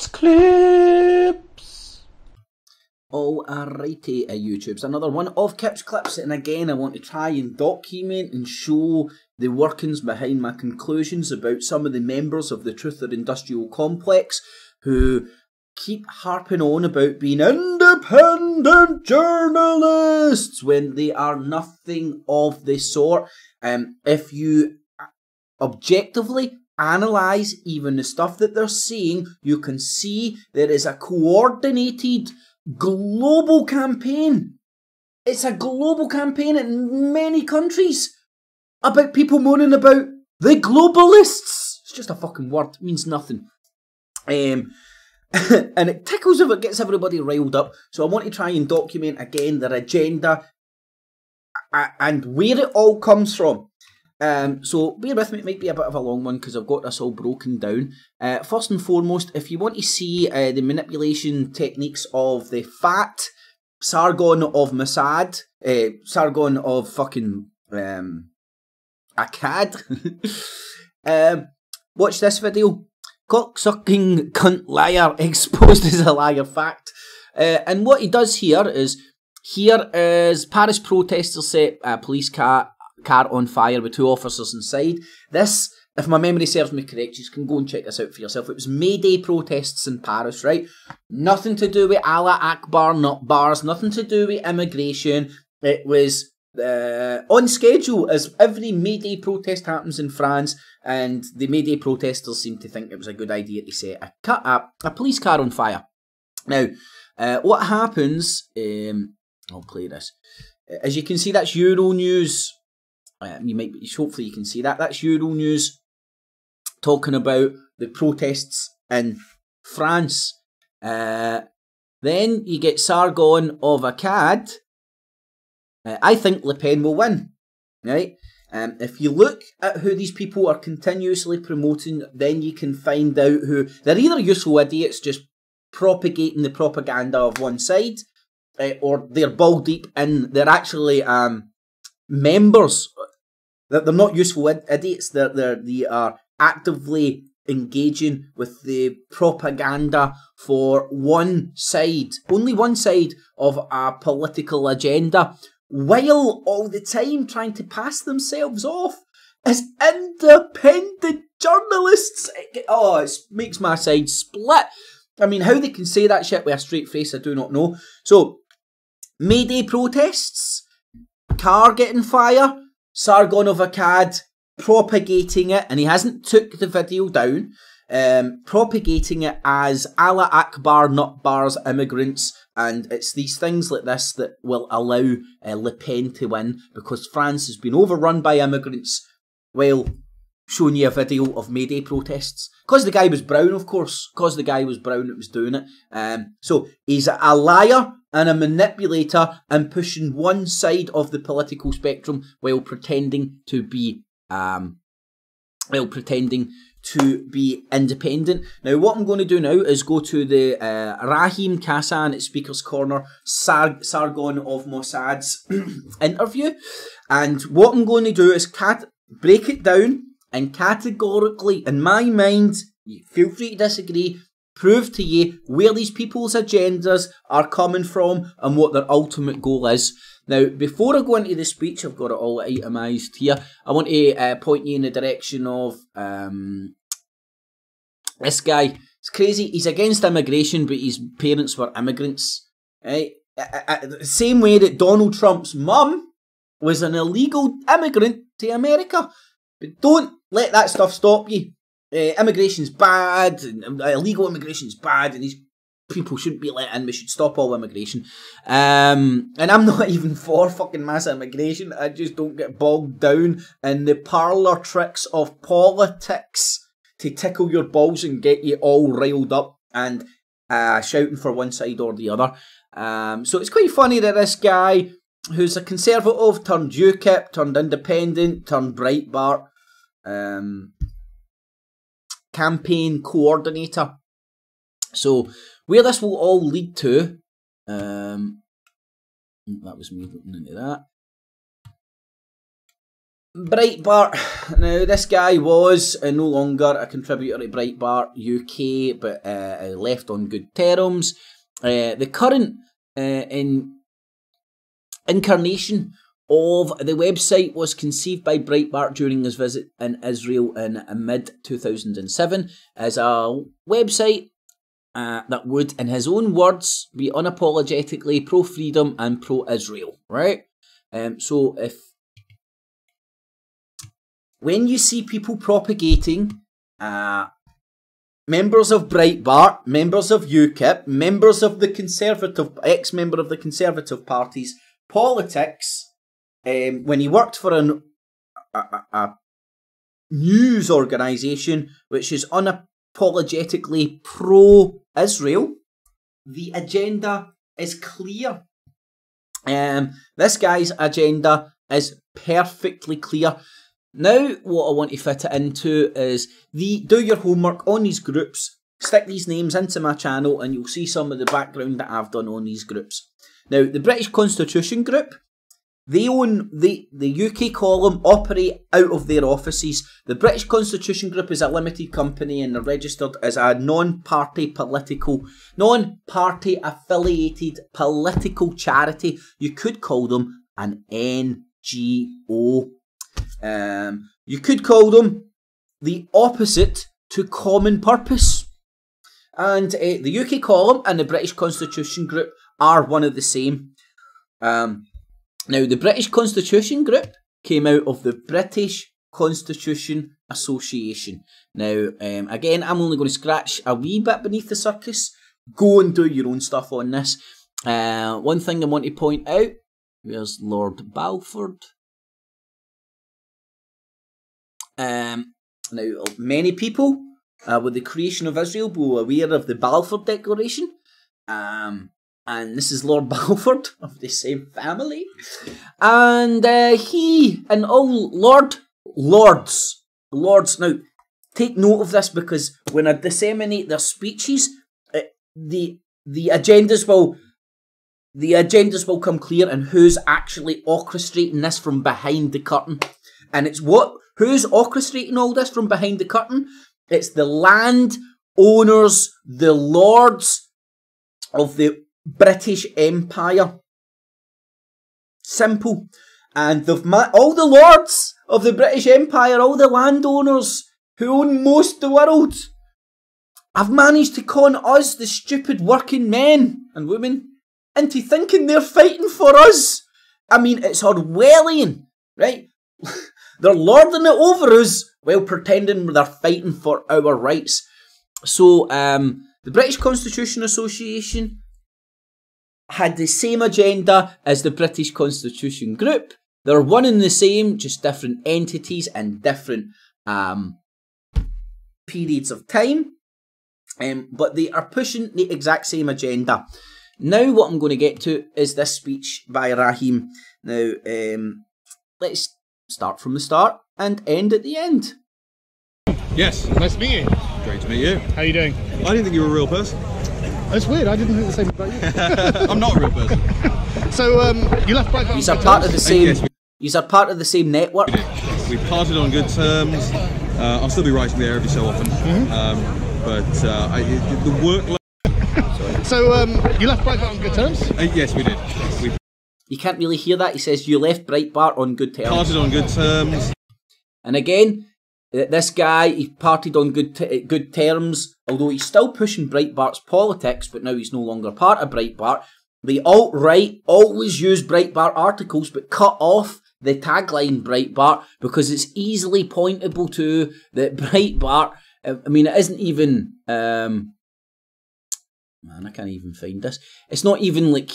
Clips. Alrighty, YouTube's another one of Kips Clips, and again I want to try and document and show the workings behind my conclusions about some of the members of the Truth or Industrial Complex who keep harping on about being independent journalists when they are nothing of the sort. If you objectively analyse even the stuff that they're saying, you can see there is a coordinated global campaign. It's a global campaign in many countries about people moaning about the globalists. It's just a fucking word. It means nothing. And it tickles if it gets everybody riled up. So I want to try and document again their agenda and where it all comes from. So bear with me, it might be a bit of a long one because I've got this all broken down. First and foremost, if you want to see the manipulation techniques of the F.E.A.R, Sargon of Akkad, Sargon of fucking Akkad, watch this video. Cocksucking cunt liar exposed as a liar fact. And what he does here is Paris protesters set a police car on fire with 2 officers inside. This, if my memory serves me correct, you can go and check this out for yourself. It was May Day protests in Paris, right? Nothing to do with Allah Akbar, not bars, nothing to do with immigration. It was on schedule, as every May Day protest happens in France, and the May Day protesters seem to think it was a good idea to set a police car on fire. Now, what happens, I'll play this. As you can see, that's Euronews. Hopefully you can see that. That's Euronews talking about the protests in France. Then you get Sargon of Akkad. I think Le Pen will win, right? If you look at who these people are continuously promoting, then you can find out who they're either useful idiots just propagating the propaganda of one side, or they're ball deep and they're actually members. They're not useful idiots. They are actively engaging with the propaganda for one side, only one side of a political agenda, while all the time trying to pass themselves off as independent journalists. It makes my side split. I mean, how they can say that shit with a straight face, I do not know. So, May Day protests, car getting fire, Sargon of Akkad propagating it, and he hasn't took the video down, propagating it as Allah Akbar, not bars, immigrants, and it's these things like this that will allow Le Pen to win, because France has been overrun by immigrants, while showing you a video of May Day protests. Because the guy was brown, of course. Because the guy was brown that was doing it. So he's a liar and a manipulator and pushing one side of the political spectrum while pretending to be independent. Now, what I'm going to do now is go to the Raheem Kassam at Speaker's Corner, Sargon of Mossad's interview. And what I'm going to do is break it down and categorically, in my mind, feel free to disagree, prove to you where these people's agendas are coming from and what their ultimate goal is. Now, before I go into the speech, I've got it all itemised here. I want to point you in the direction of this guy. It's crazy. He's against immigration, but his parents were immigrants. Right? The same way that Donald Trump's mum was an illegal immigrant to America. But don't let that stuff stop you. Immigration's bad, and illegal immigration's bad, and these people shouldn't be let in. We should stop all immigration. And I'm not even for fucking mass immigration. I just don't get bogged down in the parlour tricks of politics to tickle your balls and get you all riled up and shouting for one side or the other. So it's quite funny that this guy, who's a conservative, turned UKIP, turned independent, turned Breitbart, campaign coordinator. So, where this will all lead to, that was me looking into that. Breitbart. Now, this guy was no longer a contributor to Breitbart UK, but left on good terms. The current incarnation of the website was conceived by Breitbart during his visit in Israel in mid-2007 as a website that would, in his own words, be unapologetically pro-freedom and pro-Israel, right? So when you see people propagating members of Breitbart, members of UKIP, members of the Conservative, ex-member of the Conservative Party's politics, when he worked for a news organisation which is unapologetically pro-Israel, the agenda is clear. This guy's agenda is perfectly clear. Now, what I want to fit it into is do your homework on these groups, stick these names into my channel, and you'll see some of the background that I've done on these groups. Now, the British Constitution Group, they own the UK column, operate out of their offices. The British Constitution Group is a limited company and they're registered as a non-party affiliated political charity. You could call them an NGO. You could call them the opposite to common purpose. And the UK column and the British Constitution Group are one of the same. Now, the British Constitution Group came out of the British Constitution Association. Now, again, I'm only going to scratch a wee bit beneath the surface. Go and do your own stuff on this. One thing I want to point out, here's Lord Balfour. Now, many people with the creation of Israel will be aware of the Balfour Declaration. And this is Lord Balfour of the same family. And he and all lords. Now, take note of this, because when I disseminate their speeches, the agendas will come clear, and who's actually orchestrating this from behind the curtain. And it's who's orchestrating all this from behind the curtain? It's the land owners, the lords of the British Empire. Simple. And all the lords of the British Empire, all the landowners who own most of the world, have managed to con us, the stupid working men and women, into thinking they're fighting for us. I mean, it's Orwellian, right? They're lording it over us while pretending they're fighting for our rights. So, the British Constitution Association had the same agenda as the British Constitution Group. They're one and the same, just different entities and different periods of time. But they are pushing the exact same agenda. Now what I'm going to get to is this speech by Raheem. Now, let's start from the start and end at the end. Yes. Nice to meet you. Great to meet you. How are you doing? I didn't think you were a real person. That's weird, I didn't think the same about you. I'm not a real person. So, you left Breitbart. These are part of the same. These are part of the same network. We parted on good terms. I'll still be writing there every so often. But the work. So, you left Breitbart on good terms? Yes, we did. You can't really hear that. He says you left Breitbart on good terms. Parted on good terms. And again, this guy, he parted on good terms, although he's still pushing Breitbart's politics, but now he's no longer part of Breitbart. The alt-right always use Breitbart articles, but cut off the tagline Breitbart, because it's easily pointable to that Breitbart. I mean, it isn't even... man, I can't even find this. It's not even like...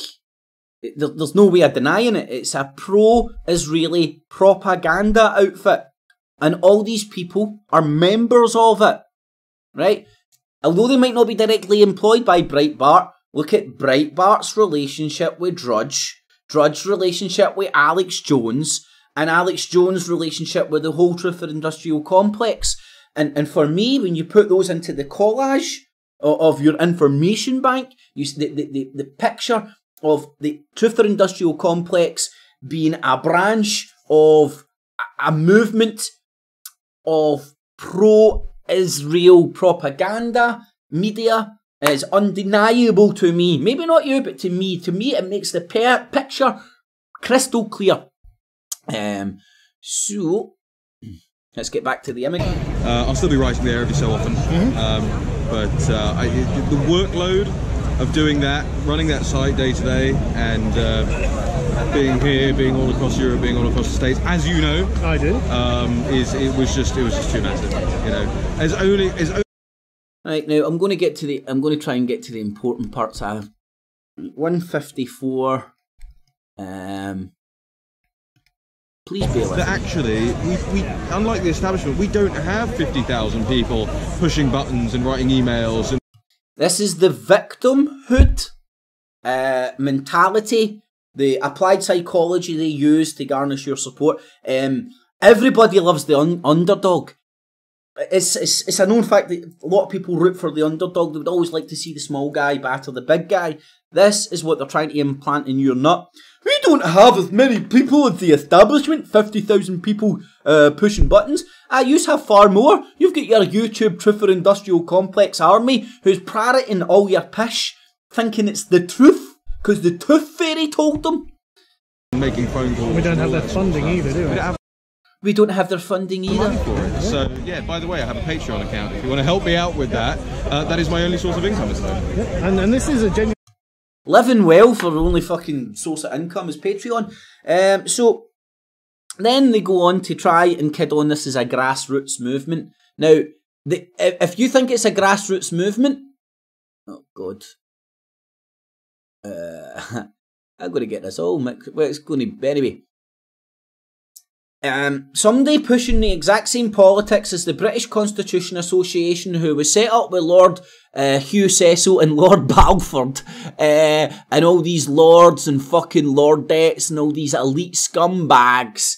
There's no way of denying it. It's a pro-Israeli propaganda outfit. And all these people are members of it, right? Although they might not be directly employed by Breitbart, look at Breitbart's relationship with Drudge, Drudge's relationship with Alex Jones, and Alex Jones' relationship with the whole Truth and Industrial Complex. And for me, when you put those into the collage of your information bank, you see the picture of the Truth and Industrial Complex being a branch of a movement of pro-Israel propaganda media is undeniable to me. Maybe not you, but to me. To me, it makes the picture crystal clear. So, let's get back to the image. I'll still be writing there every so often, but the workload of doing that, running that site day to day, and being here, being all across Europe, being all across the States, as you know, I do. It was just too massive. You know, Right, now I'm going to try and get to the important parts. I have 154. Please bear with me. Actually, we unlike the establishment, we don't have 50,000 people pushing buttons and writing emails. This is the victimhood mentality, the applied psychology they use to garnish your support. Everybody loves the underdog. It's a known fact that a lot of people root for the underdog. They would always like to see the small guy batter the big guy. This is what they're trying to implant in your nut. We don't have as many people as the establishment, 50,000 people pushing buttons. You have far more. You've got your YouTube Truther Industrial Complex army who's parroting all your pish, thinking it's the truth, because the tooth fairy told them. Making phone calls. We don't have that funding either, do we? We don't have their funding either. Money for it. So yeah, by the way, I have a Patreon account. If you want to help me out with that, that is my only source of income. And this is a genuine... Living well for the only fucking source of income is Patreon. So then they go on to try and kid on this as a grassroots movement. Now, if you think it's a grassroots movement, oh god, I'm going to get this all mixed. Well, it's going to be anyway. Somebody pushing the exact same politics as the British Constitution Association, who was set up with Lord Hugh Cecil and Lord Balfour, and all these lords and fucking lordettes and all these elite scumbags.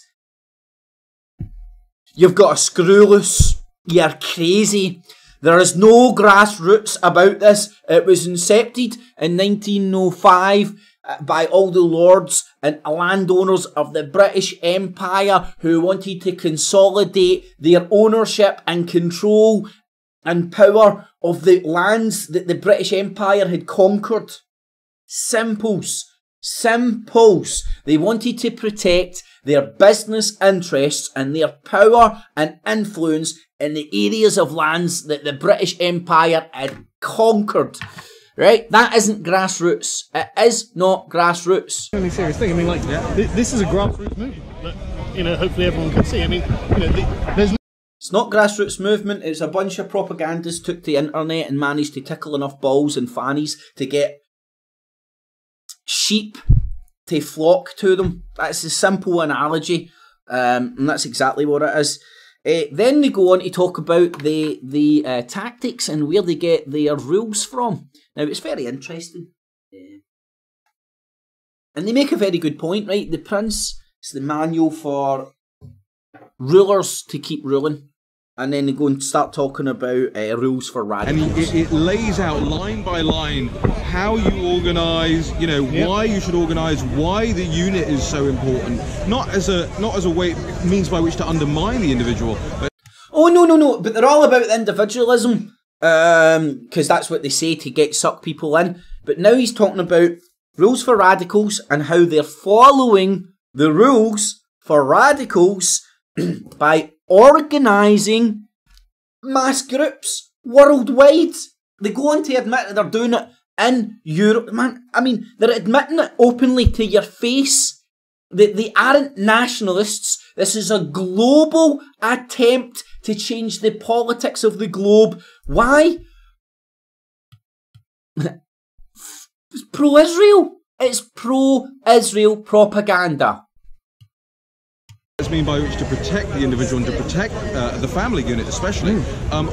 You've got a screw loose. You're crazy. There is no grassroots about this. It was incepted in 1905 by all the lords and landowners of the British Empire who wanted to consolidate their ownership and control and power of the lands that the British Empire had conquered. Simples. Simples. They wanted to protect their business interests and their power and influence in the areas of lands that the British Empire had conquered. Right? That isn't grassroots. It is not grassroots. Only serious thing. I mean, like, this is a grassroots movement that, you know, hopefully everyone can see. I mean, you know, there's no... It's not grassroots movement. It's a bunch of propagandists took to the internet and managed to tickle enough balls and fannies to get sheep to flock to them. That's a simple analogy, and that's exactly what it is. Then they go on to talk about the tactics and where they get their rules from. Now, it's very interesting. And they make a very good point, right? The Prince is the manual for rulers to keep ruling. And then they go and start talking about rules for radicals. And it lays out line by line how you organise, you know, why you should organise, why the unit is so important. Not as a way, means by which to undermine the individual. But oh, no. But they're all about individualism. Because that's what they say to suck people in. But now he's talking about rules for radicals and how they're following the rules for radicals by organising mass groups worldwide. They go on to admit that they're doing it in Europe. Man, I mean, they're admitting it openly to your face. They aren't nationalists. This is a global attempt to change the politics of the globe. Why? It's pro-Israel. It's pro-Israel propaganda. It's mean by which to protect the individual and to protect the family unit especially.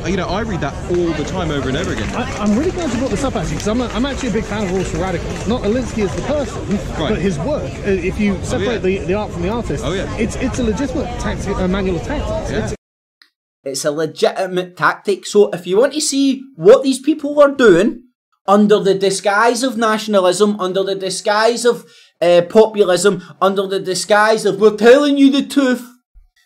You know, I read that all the time over and over again. I'm really glad you brought this up actually, because I'm actually a big fan of Rules for Radicals. Not Alinsky as the person, right, but his work. If you separate the art from the artist, it's a legitimate tactic, a manual of tactics. Yeah. It's a legitimate tactic. So if you want to see what these people are doing under the disguise of nationalism, under the disguise of populism, under the disguise of we're telling you the truth,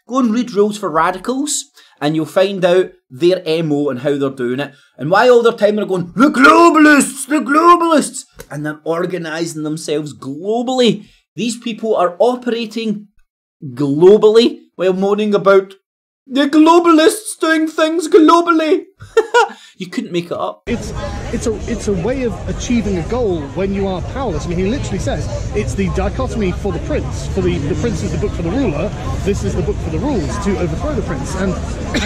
Go and read Rules for Radicals, and you'll find out their MO and how they're doing it, and why all their time they're going, the globalists, the globalists, and they're organising themselves globally. These people are operating globally while moaning about the globalists doing things globally. You couldn't make it up. It's a way of achieving a goal when you are powerless. I mean, he literally says it's the dichotomy for the prince. For the prince is the book for the ruler. This is the book for the rules to overthrow the prince, and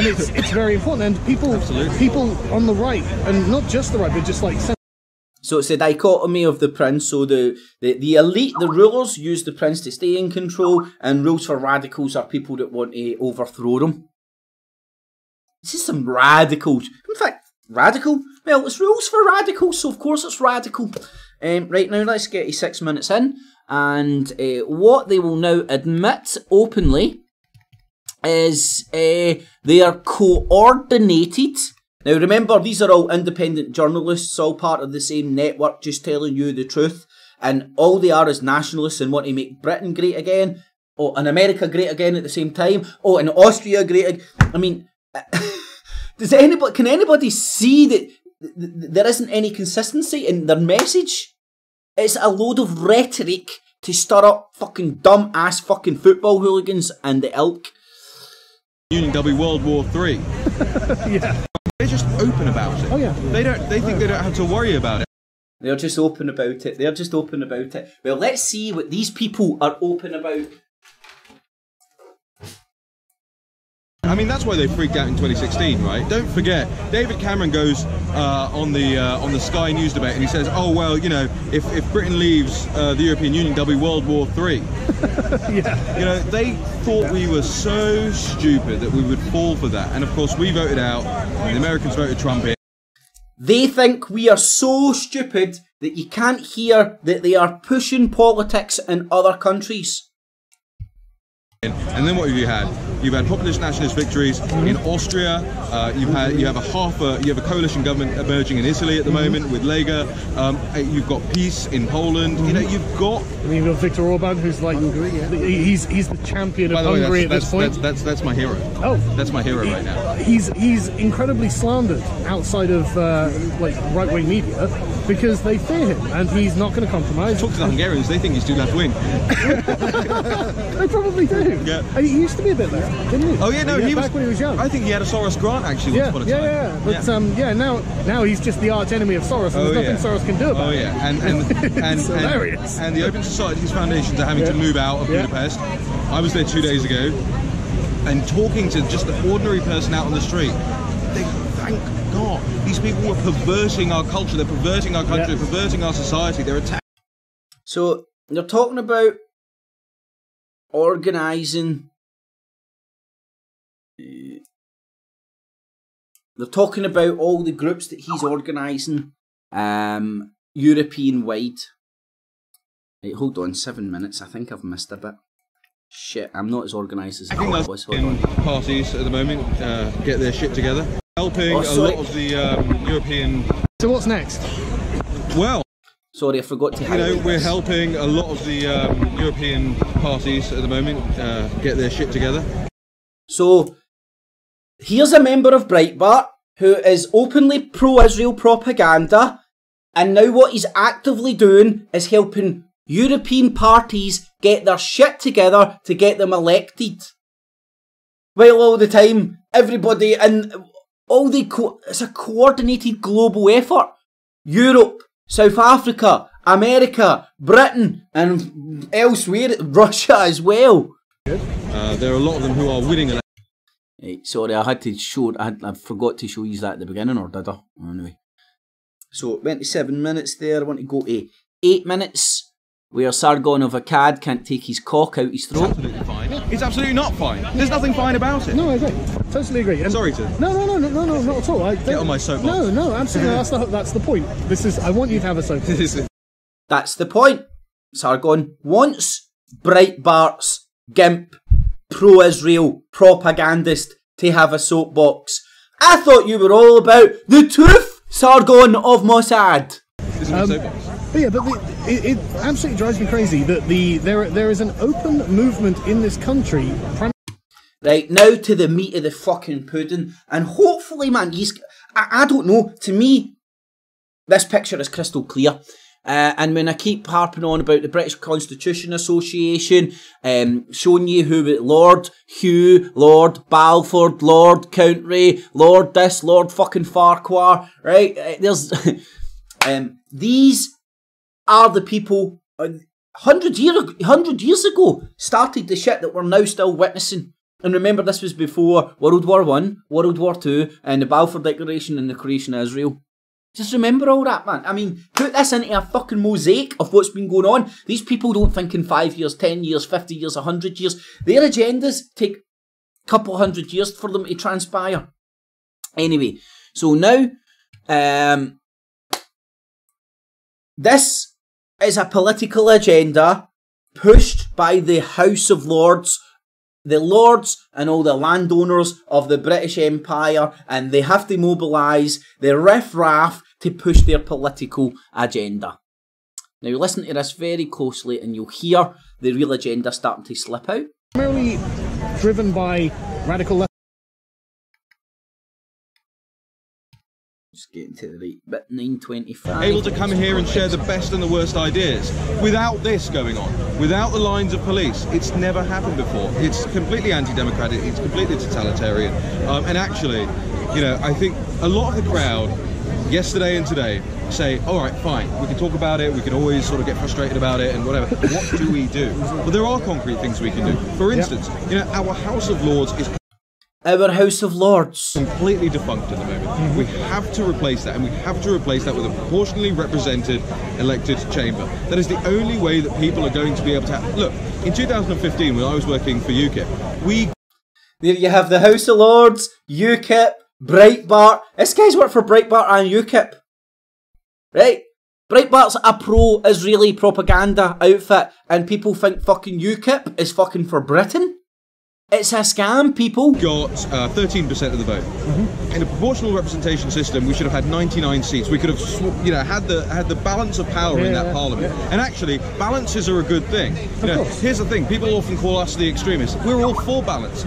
it's very important. And people on the right, and not just the right, but just like. So it's the dichotomy of the prince. So the elite, the rulers, use the prince to stay in control, and Rules for Radicals are people that want to overthrow them. This is some radical. In fact, radical? Well, it's Rules for Radicals, so of course it's radical. Right now, let's get to 6 minutes in. And what they will now admit openly is they are coordinated. Now remember, these are all independent journalists, all part of the same network, just telling you the truth. And all they are is nationalists and want to make Britain great again. Oh, and America great again at the same time. Oh, and Austria great again. I mean, can anybody see that there isn't any consistency in their message? It's a load of rhetoric to stir up fucking dumb ass fucking football hooligans and the ilk. Union W World War III. Yeah. They're just open about it. Oh yeah. They think they don't have to worry about it. They're just open about it. They're just open about it. Well, let's see what these people are open about. I mean, that's why they freaked out in 2016, right? Don't forget, David Cameron goes on the Sky News debate and he says, "Oh well, you know, if Britain leaves the European Union, there'll be World War III." Yeah. You know, they thought we were so stupid that we would fall for that, and of course we voted out, and the Americans voted Trump in. They think we are so stupid that you can't hear that they are pushing politics in other countries. And then what have you had? You've had populist nationalist victories in Austria. You have a coalition government emerging in Italy at the moment with Lega. You've got peace in Poland. You know, you've got. I mean, you've got Viktor Orban, who's like he's the champion of Hungary at this point. That's my hero. Oh, that's my hero right now. He's incredibly slandered outside of like right-wing media because they fear him, and he's not going to compromise. Talk to the Hungarians; they think he's too left-wing. They probably do. Yeah. And he used to be a bit left, didn't he? Oh yeah, no, he was back when he was young. I think he had a Soros grant actually once upon a time. Yeah. But now he's just the arch enemy of Soros, and there's nothing Soros can do about it. Oh yeah, and hilarious. And the Open Societies Foundations are having to move out of Budapest. I was there 2 days ago, and talking to just the ordinary person out on the street, they thank God these people were perverting our culture. They're perverting our country. They're perverting our society. They're attacking. So they're talking about organising. They're talking about all the groups that he's organising, European-wide. Right, hold on, 7 minutes. I think I've missed a bit. Shit, I'm not as organised as I thought I was. Hold on. Parties at the moment get their shit together. Helping a lot of the European... So what's next? Well... Sorry, I forgot to highlight we're this. helping a lot of the European parties at the moment get their shit together. So, here's a member of Breitbart who is openly pro-Israel propaganda, and now what he's actively doing is helping European parties get their shit together to get them elected. While all the time, everybody and it's a coordinated global effort. Europe, South Africa, America, Britain, and elsewhere, Russia as well. There are a lot of them who are winning elections. Right, sorry, I had to show. I forgot to show you that at the beginning, or did I? Anyway. So, 27 minutes there. I want to go to 8 minutes, where Sargon of Akkad can't take his cock out his throat. It's absolutely fine. It's absolutely not fine. There's nothing fine about it. No, I agree. Totally agree. And sorry to... No, not at all. Get on my soapbox. No, absolutely. That's the point. I want you to have a soapbox. That's the point. Sargon wants Breitbart's gimp, pro-Israel propagandist to have a soapbox. I thought you were all about the tooth, Sargon of Mossad. This is my soapbox. But yeah, but it absolutely drives me crazy that there is an open movement in this country. Right, now to the meat of the fucking pudding. And hopefully, man, I don't know, to me, this picture is crystal clear. And when I keep harping on about the British Constitution Association, showing you who Lord Hugh, Lord Balfour, Lord Country, Lord this, Lord fucking Farquhar, right? There's these are the people 100 years ago started the shit that we're now still witnessing. And remember, this was before World War I, World War II, and the Balfour Declaration and the creation of Israel. Just remember all that, man. I mean, put this into a fucking mosaic of what's been going on. These people don't think in 5 years, 10 years, 50 years, 100 years. Their agendas take a couple hundred years for them to transpire. Anyway, so now, this is a political agenda pushed by the House of Lords, the Lords and all the landowners of the British Empire, and they have to mobilise the riff-raff to push their political agenda. Now listen to this very closely and you'll hear the real agenda starting to slip out. Primarily driven by radical left. Just getting to the right bit, 9:25. Able to come here and share the best and the worst ideas without this going on, without the lines of police. It's never happened before. It's completely anti-democratic, it's completely totalitarian. And actually, you know, I think a lot of the crowd, yesterday and today, say, all right, fine, we can talk about it, we can always sort of get frustrated about it and whatever. What do we do? Well, there are concrete things we can do. For instance, you know, our House of Lords is our House of Lords completely defunct at the moment. We have to replace that, and we have to replace that with a proportionally represented elected chamber. That is the only way that people are going to be able to look, in 2015, when I was working for UKIP, there you have the House of Lords, UKIP, Breitbart. This guy's worked for Breitbart and UKIP. Right? Breitbart's a pro-Israeli propaganda outfit, and people think fucking UKIP is fucking for Britain. It's a scam, people. Got 13% of the vote. In a proportional representation system, we should have had 99 seats. We could have, you know, had the balance of power in that parliament. And actually, balances are a good thing. You know, here's the thing: people often call us the extremists. We're all for balance.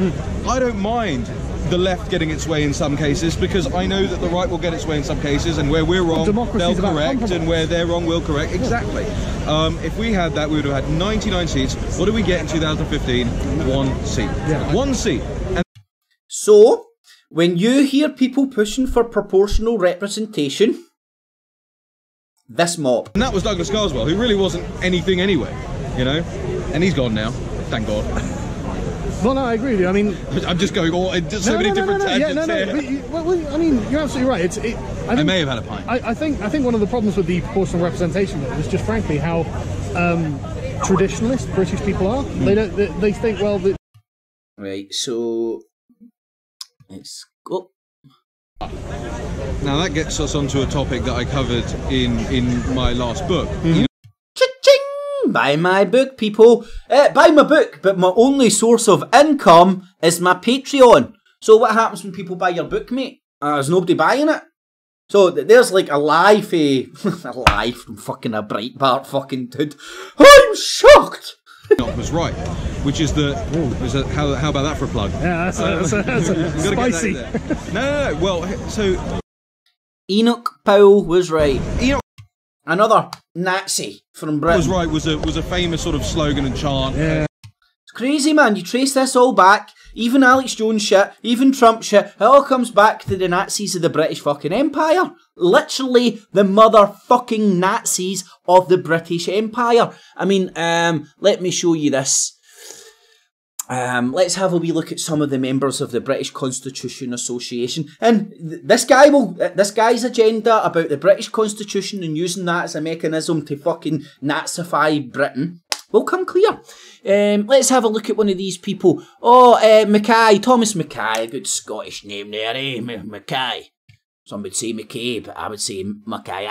I don't mind the left getting its way in some cases, because I know that the right will get its way in some cases, and where we're wrong, they'll correct, and where they're wrong, we'll correct. Exactly. If we had that, we would have had 99 seats. What did we get in 2015? 1 seat. One seat. And so, when you hear people pushing for proportional representation, this mob. And that was Douglas Carswell, who really wasn't anything anyway, you know? And he's gone now, thank God. Well, no, I agree with you. I mean, I'm just going all into so many different tangents here. But I mean, you're absolutely right. I may have had a pint. I think one of the problems with the proportional representation is just frankly how traditionalist British people are. They think, well, right. So let's go. Now that gets us onto a topic that I covered in my last book. You know, Buy my book, people. Buy my book, but my only source of income is my Patreon. So what happens when people buy your book, mate? There's nobody buying it. So there's like a lie from fucking a Breitbart fucking dude. I'm shocked. Was right, which is the how about that for a plug? Yeah, that's spicy. No. Well, so Enoch Powell was right. Another Nazi from Britain. Was right was a famous sort of slogan and chant. Yeah. It's crazy, man. You trace this all back, even Alex Jones shit, even Trump shit, it all comes back to the Nazis of the British fucking Empire. Literally the motherfucking Nazis of the British Empire. I mean, let me show you this. Let's have a wee look at some of the members of the British Constitution Association. And this guy's agenda about the British Constitution and using that as a mechanism to fucking Nazify Britain will come clear. Let's have a look at one of these people. Oh, Mackay, Thomas Mackay, a good Scottish name there, eh? Mackay. Some would say Mackay, but I would say Mackay.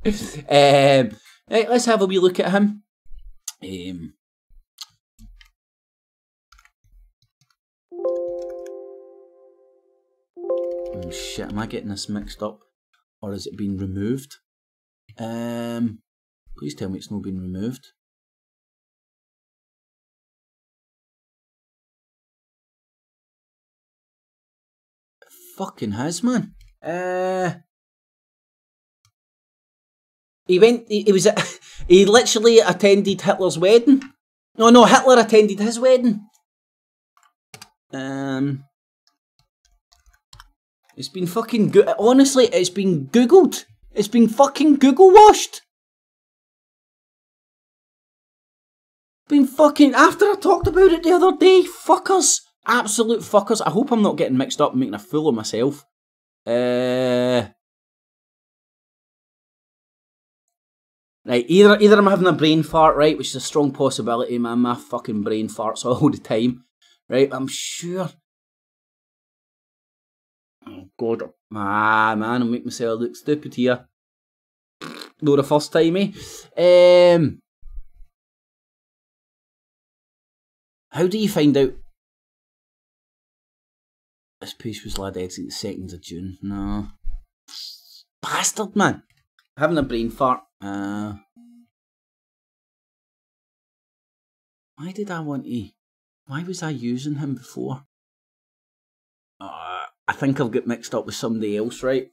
Right, let's have a wee look at him. Oh shit, am I getting this mixed up? Or has it been removed? Please tell me it's not been removed. fucking his, man. He went. He was. He literally attended Hitler's wedding. No, Hitler attended his wedding. It's been fucking honestly, it's been googled. It's been fucking Google washed. Been fucking after I talked about it the other day, fuckers, absolute fuckers. I hope I'm not getting mixed up and making a fool of myself. Right, either I'm having a brain fart, right, which is a strong possibility, man. My fucking brain farts all the time, right? I'm sure. Oh God, man, I'm making myself look stupid here. No, the first time, eh? How do you find out this piece was lad exit the 2nd of June? No, bastard, man. Having a brain fart. Why did I want to? Why was I using him before? I think I've got mixed up with somebody else, right?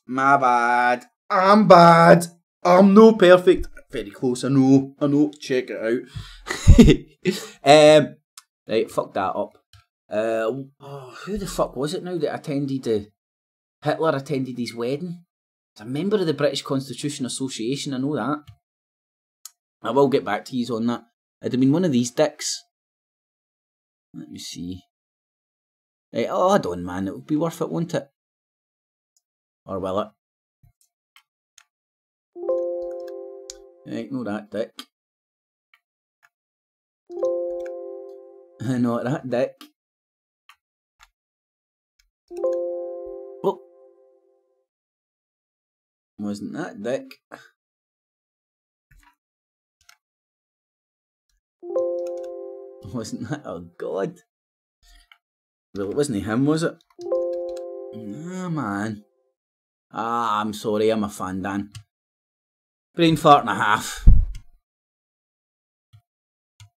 My bad. I'm bad. I'm no perfect. Very close, I know. Check it out. Right, fuck that up. Who the fuck was it now that attended Hitler attended his wedding? He's a member of the British Constitution Association, I know that. I will get back to you on that. It'd have been one of these dicks. Let me see. Right, hold on, man. It would be worth it, won't it? Or will it? Right, no that dick. Not that dick. Oh. Wasn't that dick. Wasn't that? Oh God. Well, it wasn't him, was it? Nah, man. I'm sorry, I'm a fan, Dan. Brain fart and a half.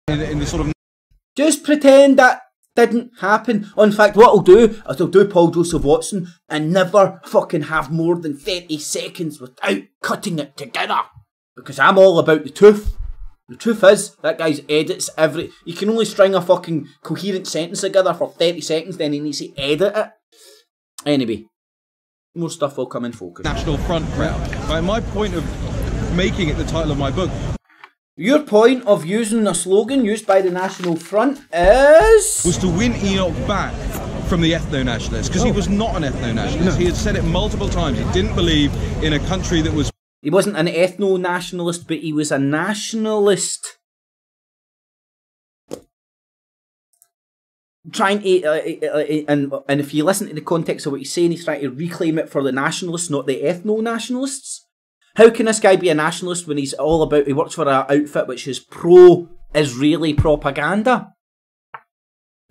In the sort of... Just pretend that didn't happen. In fact, what I'll do is I'll do Paul Joseph Watson and never fucking have more than 30 seconds without cutting it together. Because I'm all about the truth. The truth is, that guy's edits every... You can only string a fucking coherent sentence together for 30 seconds, then he needs to edit it. Anyway, more stuff will come in focus. National Front crowd. Right, my point of making it the title of my book... Your point of using a slogan used by the National Front is... was to win Enoch back from the ethno-nationalists, because he was not an ethno-nationalist. He had said it multiple times. He didn't believe in a country that was... He wasn't an ethno-nationalist, but he was a nationalist. Trying to... and if you listen to the context of what he's saying, he's trying to reclaim it for the nationalists, not the ethno-nationalists. How can this guy be a nationalist when he's all about... He works for an outfit which is pro-Israeli propaganda?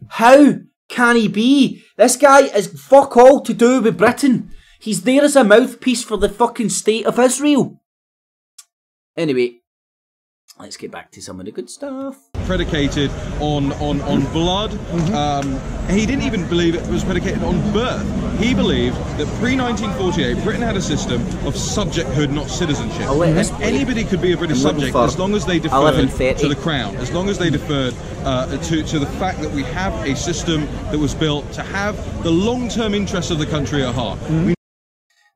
How can he be? This guy is fuck all to do with Britain. He's there as a mouthpiece for the fucking state of Israel. Anyway, let's get back to some of the good stuff. Predicated on blood. He didn't even believe it was predicated on birth. He believed that pre-1948 Britain had a system of subjecthood, not citizenship. Anybody could be a British subject as long as they deferred to the crown, as long as they deferred to the fact that we have a system that was built to have the long-term interests of the country at heart.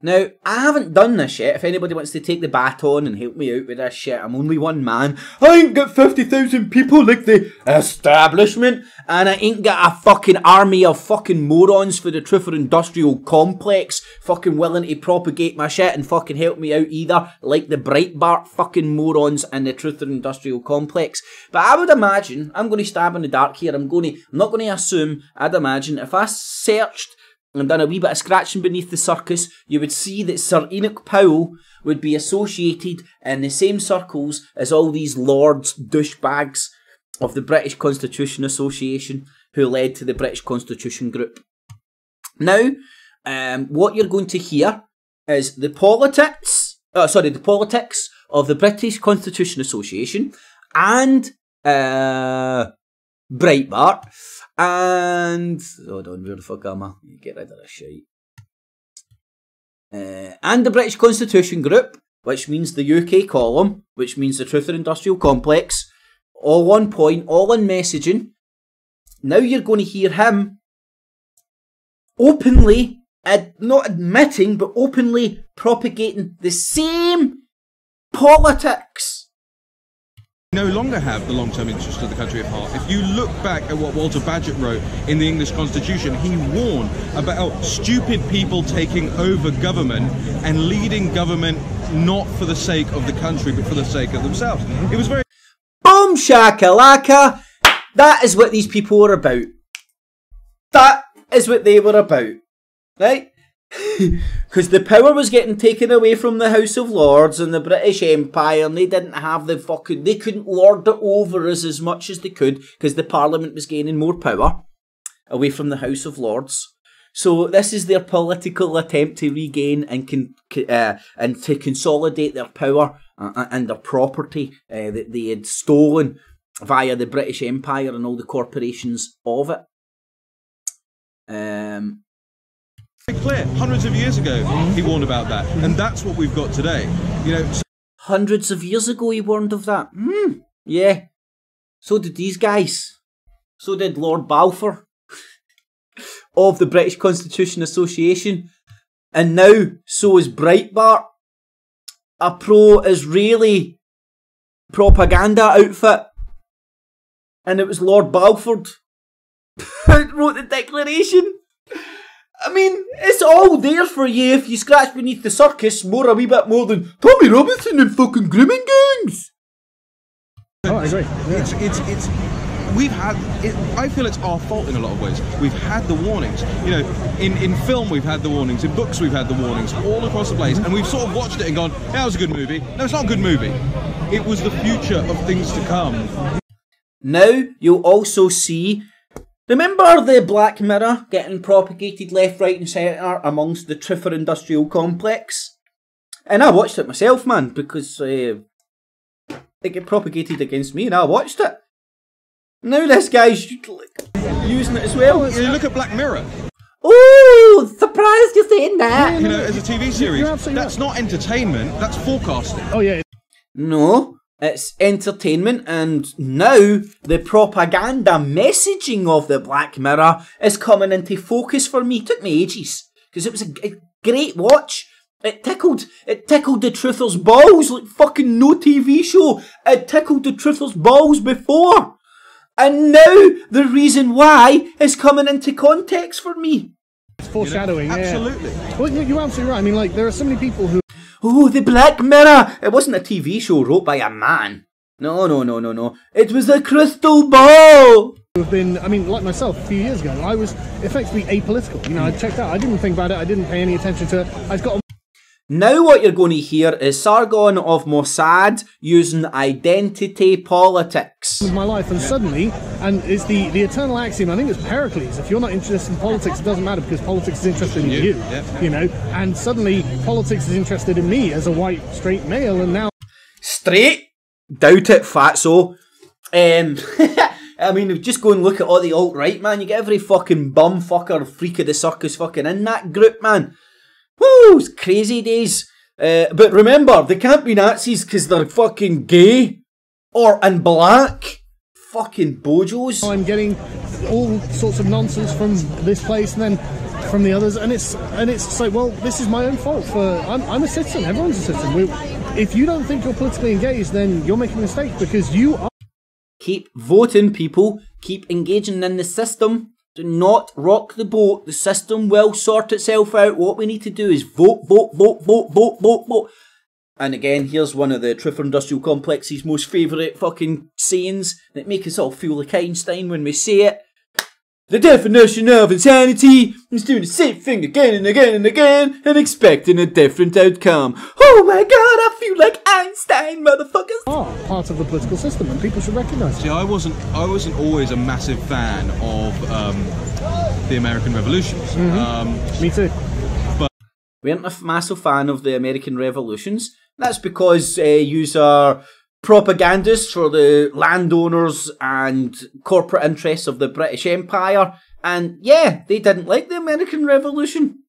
Now, I haven't done this yet. If anybody wants to take the baton and help me out with this shit, I'm only one man. I ain't got 50,000 people like the establishment, and I ain't got a fucking army of fucking morons for the Truther Industrial Complex fucking willing to propagate my shit and fucking help me out either, like the Breitbart fucking morons in the Truther Industrial Complex. But I would imagine, I'm going to stab in the dark here, I'm not going to assume, I'd imagine if I searched and done a wee bit of scratching beneath the circus, you would see that Sir Enoch Powell would be associated in the same circles as all these lords, douchebags of the British Constitution Association who led to the British Constitution Group. Now, what you're going to hear is the politics of the British Constitution Association and Breitbart. And hold on, where the fuck am I? Get rid of this shite. and the British Constitution Group, which means the UK column, which means the Truth and Industrial Complex, all on point, all in messaging. Now you're going to hear him openly, not admitting, but openly propagating the same politics. No longer have the long-term interest of the country at heart. If you look back at what Walter Bagehot wrote in the English Constitution, he warned about stupid people taking over government and leading government not for the sake of the country, but for the sake of themselves. It was very... Boom shakalaka! That is what these people were about. That is what they were about. Right? Because the power was getting taken away from the House of Lords and the British Empire, and they didn't have the fucking... They couldn't lord it over us as much as they could, because the Parliament was gaining more power away from the House of Lords. So this is their political attempt to regain and to consolidate their power and their property that they had stolen via the British Empire and all the corporations of it. Clear. Hundreds of years ago, he warned about that, and that's what we've got today. You know, hundreds of years ago, he warned of that. Yeah. So did these guys. So did Lord Balfour of the British Constitution Association, and now so is Breitbart, a pro-Israeli propaganda outfit, and it was Lord Balfour who wrote the declaration. I mean, it's all there for you if you scratch beneath the surface a wee bit more than Tommy Robinson and fucking grooming gangs. Oh, I agree. Yeah. We've had, I feel it's our fault in a lot of ways. We've had the warnings. You know, in film we've had the warnings, in books we've had the warnings, all across the place, and we've sort of watched it and gone, that was a good movie. No, it's not a good movie. It was the future of things to come. Now you'll also see... Remember the Black Mirror getting propagated left, right and centre amongst the Truth and Industrial Complex? And I watched it myself, man, because it got propagated against me and I watched it. Now this guy's using it as well. You look at Black Mirror. Oh, surprised you're saying that. You know, as a TV series, that's not entertainment, that's forecasting. Oh yeah. No. It's entertainment, and now the propaganda messaging of the Black Mirror is coming into focus for me. It took me ages, because it was a great watch. It tickled the truther's balls like fucking no TV show. It tickled the truther's balls before. And now the reason why is coming into context for me. It's foreshadowing, you know, absolutely. Yeah. Well, you're absolutely right. I mean, like, there are so many people who... Oh, the Black Mirror! It wasn't a TV show wrote by a man. No. It was a crystal ball! Have been, I mean, like myself, a few years ago, I was effectively apolitical. You know, I checked out, I didn't think about it, I didn't pay any attention to it. I just got... Now what you're going to hear is Sargon of Mossad using identity politics. ...my life, and suddenly, and it's the eternal axiom, I think it's Pericles, if you're not interested in politics, it doesn't matter, because politics is interested in you, you know, and suddenly politics is interested in me as a white, straight male, and now... Straight? Doubt it, fatso. I mean, just go and look at all the alt-right, man, you get every fucking bum fucker, freak of the circus fucking in that group, man. Woo, it's crazy days. But remember, they can't be Nazis because they're fucking gay and black. Fucking bojos. I'm getting all sorts of nonsense from this place and then from the others, and it's like, well, this is my own fault. I'm a citizen. Everyone's a citizen. If you don't think you're politically engaged, then you're making a mistake, because you are. Keep voting, people. Keep engaging in the system. Do not rock the boat. The system will sort itself out. What we need to do is vote. And again, here's one of the Truth and Industrial Complex's most favourite fucking sayings that make us all feel like Einstein when we say it. The definition of insanity is doing the same thing again and again and again and expecting a different outcome. Oh my god, I feel like Einstein, motherfuckers! Are part of the political system, and people should recognise it. See, I wasn't always a massive fan of the American revolutions. Me too. But we aren't a massive fan of the American revolutions. That's because yous are propagandists for the landowners and corporate interests of the British Empire, and yeah, they didn't like the American Revolution.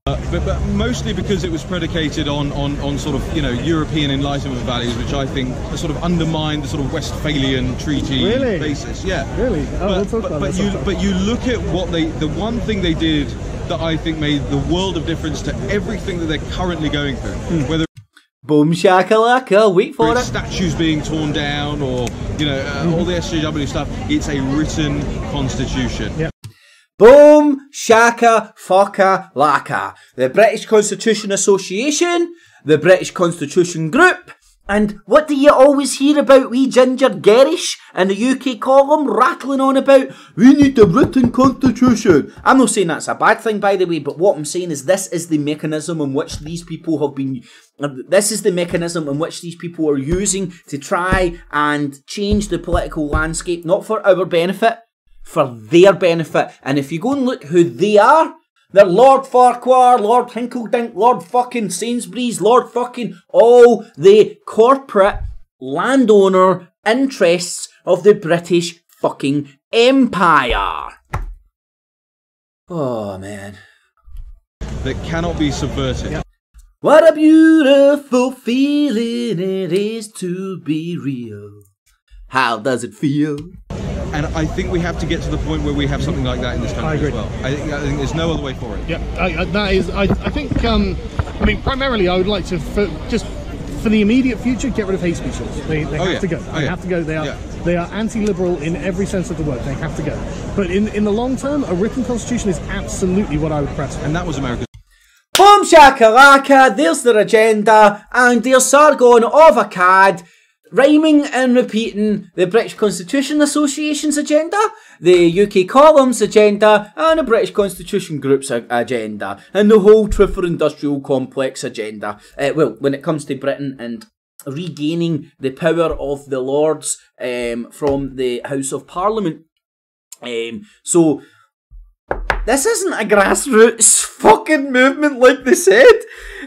But mostly because it was predicated on sort of, you know, European Enlightenment values, which I think sort of undermined the sort of Westphalian treaty basis. Yeah. Really? Oh, but you look at what the one thing they did that I think made the world of difference to everything that they're currently going through, whether boom shakalaka, wait for it. Statues being torn down, or you know, all the SJW stuff. It's a written constitution. Yeah. Boom shaka fucka laka. The British Constitution Association, the British Constitution Group, and what do you always hear about wee Ginger Garish in the UK column rattling on about, we need a written constitution. I'm not saying that's a bad thing, by the way, but what I'm saying is this is the mechanism in which these people have been, this is the mechanism in which these people are using to try and change the political landscape, not for our benefit, for their benefit. And if you go and look who they are, they're Lord Farquhar, Lord Hinkledink, Lord fucking Sainsbury's, Lord fucking all the corporate landowner interests of the British fucking Empire. Oh man. That cannot be subverted. Yeah. What a beautiful feeling it is to be real. How does it feel? And I think we have to get to the point where we have something like that in this country as well. I think there's no other way for it. Yeah, I think, I mean, primarily I would like to, just for the immediate future, get rid of hate speech laws. They have to go. They have to go. They are anti-liberal in every sense of the word. They have to go. But in the long term, a written constitution is absolutely what I would press for. And that was America's. Boom shakalaka, there's their agenda, and there's Sargon of Akkad, rhyming and repeating the British Constitution Association's agenda, the UK Columns agenda, and the British Constitution Group's agenda, and the whole Triffer Industrial Complex agenda. Well, when it comes to Britain and regaining the power of the Lords from the House of Parliament. So, this isn't a grassroots fucking movement like they said.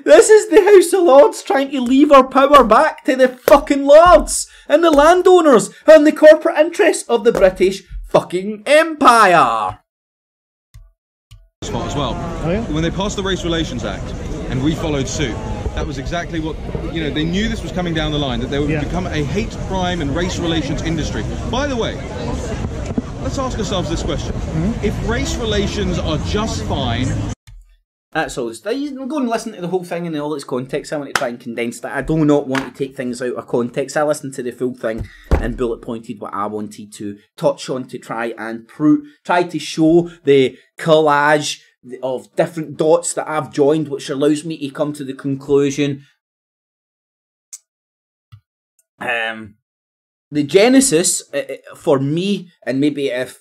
This is the House of Lords trying to leave our power back to the fucking Lords and the landowners and the corporate interests of the British fucking Empire. As well. Oh, yeah? When they passed the Race Relations Act and we followed suit, that was exactly what, you know, they knew this was coming down the line, that they would become a hate crime and race relations industry. By the way, let's ask ourselves this question. If race relations are just fine... That's all. I'm going to listen to the whole thing in all its context. I want to try and condense that. I do not want to take things out of context. I listened to the full thing and bullet pointed what I wanted to touch on to try and try to show the collage of different dots that I've joined, which allows me to come to the conclusion. The genesis, for me, and maybe if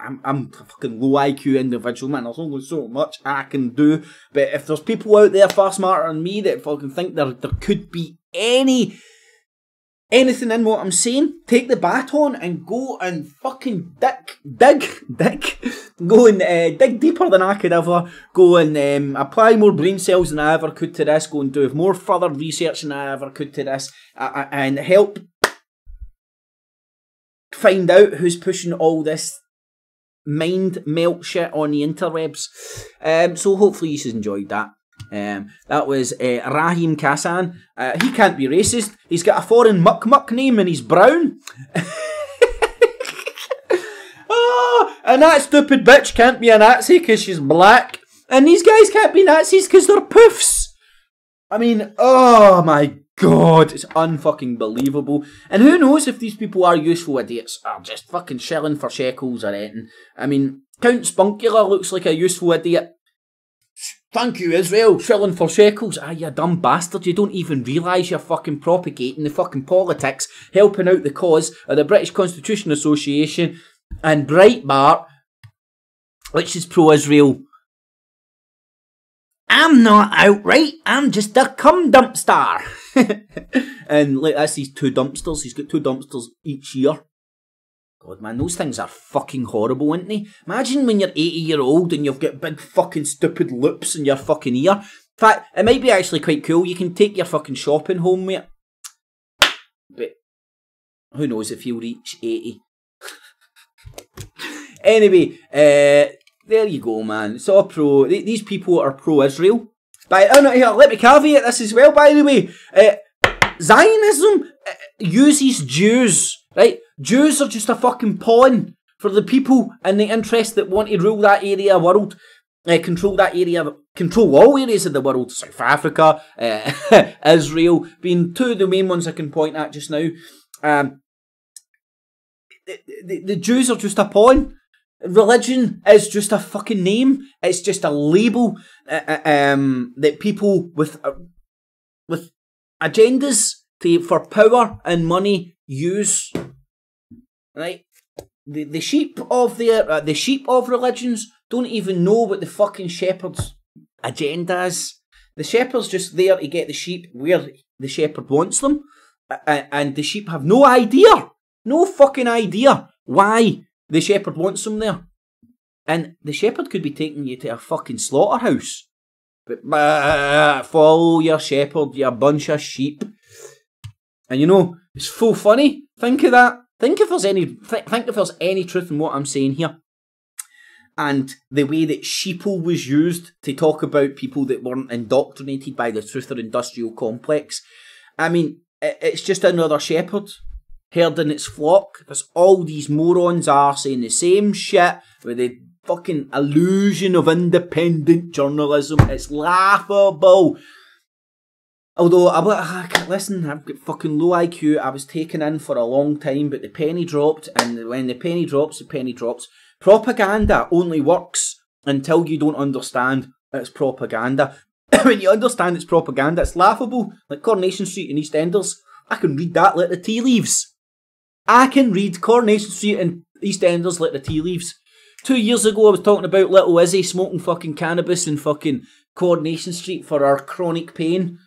I'm a fucking low IQ individual, man, there's only so much I can do, but if there's people out there far smarter than me that fucking think there could be anything in what I'm saying, take the baton and go and fucking dig, go and dig deeper than I could ever, go and apply more brain cells than I ever could to this, go and do more further research than I ever could to this, and help find out who's pushing all this mind melt shit on the interwebs. So hopefully you enjoyed that. That was Raheem Kassam. He can't be racist. He's got a foreign muck name and he's brown. Oh, and that stupid bitch can't be a Nazi because she's black. And these guys can't be Nazis because they're poofs. I mean, oh my God, it's unfucking believable. And who knows if these people are useful idiots or just fucking shilling for shekels or anything. I mean, Count Spunkular looks like a useful idiot. Thank you, Israel, shilling for shekels. Ah, you dumb bastard, you don't even realise you're fucking propagating the fucking politics, helping out the cause of the British Constitution Association and Breitbart, which is pro-Israel. I'm not outright, I'm just a cum dumpster. And like, that's these two dumpsters. He's got two dumpsters each year. God, man, those things are fucking horrible, aren't they? Imagine when you're 80-year-old and you've got big fucking stupid loops in your fucking ear. In fact, it might be actually quite cool. You can take your fucking shopping home with it. But who knows if you'll reach 80. Anyway, There you go, man. It's all pro. These people are pro-Israel. But oh no, here, let me caveat this as well, by the way. Zionism uses Jews, right? Jews are just a fucking pawn for the people and the interests that want to rule that area of the world. Control that area, control all areas of the world. South Africa, Israel, being two of the main ones I can point at just now. The Jews are just a pawn. Religion is just a fucking name. It's just a label that people with agendas for power and money use. Right? The sheep of religions don't even know what the fucking shepherd's agenda is. The shepherd's just there to get the sheep where the shepherd wants them, and the sheep have no fucking idea why the shepherd wants them there. And the shepherd could be taking you to a fucking slaughterhouse. But follow your shepherd, you bunch of sheep. And you know, it's full funny. Think of that. Think if there's any truth in what I'm saying here. And the way that sheeple was used to talk about people that weren't indoctrinated by the truther industrial complex. I mean, it's just another shepherd herding its flock. There's all these morons are saying the same shit with the fucking illusion of independent journalism. It's laughable. Although, listen, I've got fucking low IQ. I was taken in for a long time, but the penny dropped, and when the penny drops, the penny drops. Propaganda only works until you don't understand it's propaganda. When you understand it's propaganda, it's laughable. Like Coronation Street and EastEnders. I can read that like the tea leaves. I can read Coronation Street and EastEnders like the tea leaves. 2 years ago I was talking about little Izzy smoking fucking cannabis in fucking Coronation Street for her chronic pain.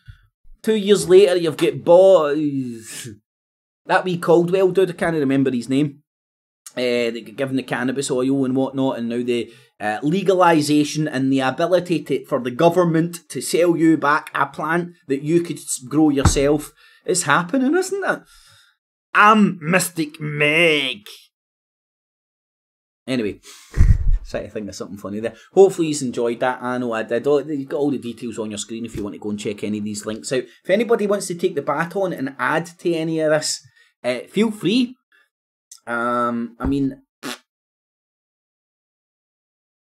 2 years later you've got boys. That wee Caldwell dude, I can't remember his name. They got given the cannabis oil and whatnot, and now the legalisation and the ability for the government to sell you back a plant that you could grow yourself is happening, isn't it? I'm Mystic Meg. Anyway, try to think of something funny there. Hopefully you've enjoyed that. I know I did. You've got all the details on your screen if you want to go and check any of these links out. If anybody wants to take the baton and add to any of this, feel free. I mean,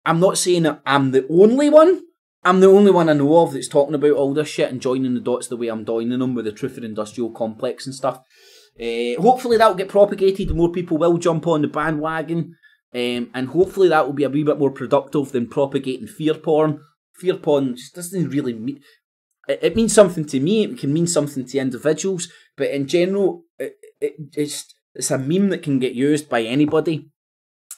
I'm not saying that I'm the only one. I'm the only one I know of that's talking about all this shit and joining the dots the way I'm joining them with the Truther Industrial Complex and stuff. Hopefully that will get propagated and more people will jump on the bandwagon. And hopefully that will be a wee bit more productive than propagating fear porn. Fear porn just doesn't really mean... It means something to me, it can mean something to individuals, but in general, it's a meme that can get used by anybody.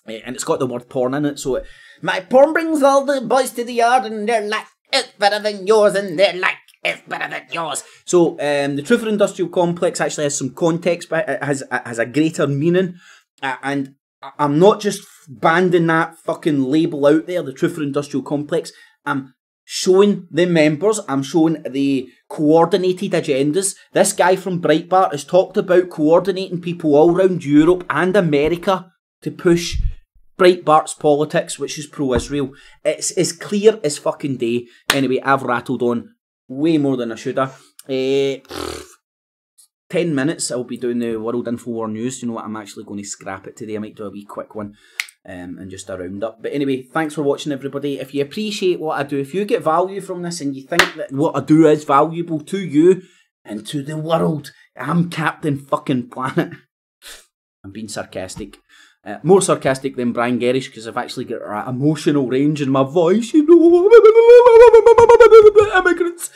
And it's got the word porn in it, so... My porn brings all the boys to the yard and they're like, it's better than yours, and they're like, it's better than yours. So, the Truther Industrial Complex actually has some context, but it has a greater meaning. And I'm not just banding that fucking label out there, the Truther Industrial Complex. I'm showing the members, I'm showing the coordinated agendas. This guy from Breitbart has talked about coordinating people all around Europe and America to push Breitbart's politics, which is pro-Israel. It's as clear as fucking day. Anyway, I've rattled on way more than I should have. 10 minutes, I'll be doing the World Infowar News. You know what, I'm actually going to scrap it today. I might do a wee quick one and just a roundup. But anyway, thanks for watching, everybody. If you appreciate what I do, if you get value from this and you think that what I do is valuable to you and to the world, I'm Captain fucking Planet. I'm being sarcastic. More sarcastic than Brian Gerrish, because I've actually got an emotional range in my voice, you know. Immigrants.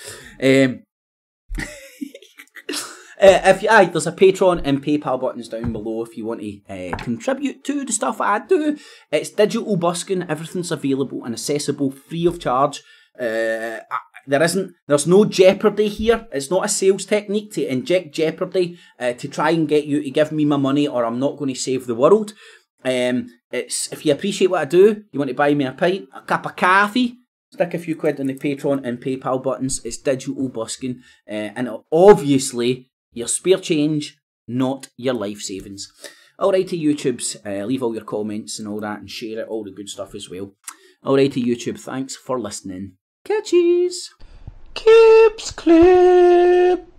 There's a Patreon and PayPal buttons down below if you want to contribute to the stuff I do. It's digital busking. Everything's available and accessible free of charge. There's no jeopardy here. It's not a sales technique to inject jeopardy to try and get you to give me my money, or I'm not going to save the world. It's if you appreciate what I do, you want to buy me a pint, a cup of coffee, stick a few quid in the Patreon and PayPal buttons. It's digital busking, and obviously your spare change, not your life savings. Alrighty, YouTubes, leave all your comments and all that, and share it, all the good stuff as well. Alrighty, YouTube, thanks for listening. Catchies! Kips clip.